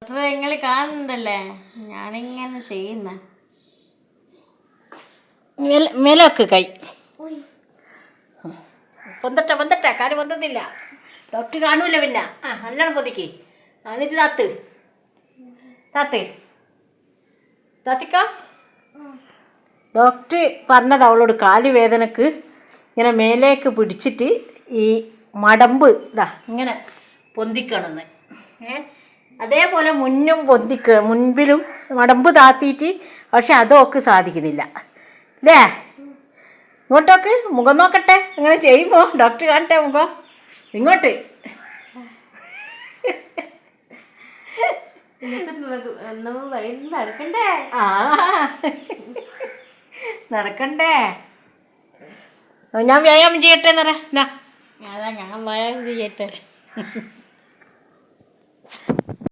നിങ്ങൾ കാണുന്നുണ്ടല്ലേ ഞാനിങ്ങനെ ചെയ്യുന്ന മേലൊക്കെ കൈ പൊന്തട്ടെ കാര്യം പൊന്തുന്നില്ല. ഡോക്ടർ കാണൂല പിന്നെ. നല്ലോണം പൊതിക്ക്. എന്നിട്ട് താത്തിക്ക ഡോക്ടർ പറഞ്ഞത് അവളോട് കാല് വേദനക്ക് ഇങ്ങനെ മേലേക്ക് പിടിച്ചിട്ട് ഈ മടമ്പ് ഇങ്ങനെ പൊന്തിക്കണമെന്ന്. അതേപോലെ മുൻപിലും മടമ്പ് താത്തിയിട്ട്, പക്ഷെ അതൊക്കെ സാധിക്കുന്നില്ല അല്ലേ. ഇങ്ങോട്ടോക്ക് മുഖം നോക്കട്ടെ. ഇങ്ങനെ ചെയ്യുമ്പോൾ ഡോക്ടർ കാണട്ടെ മുഖം. ഇങ്ങോട്ട് നടക്കണ്ടേ? നടക്കണ്ടേ? ഞാൻ വ്യായാമം ചെയ്യട്ടെ എന്നറ. ഞാൻ വ്യായാമം ചെയ്യട്ടെ.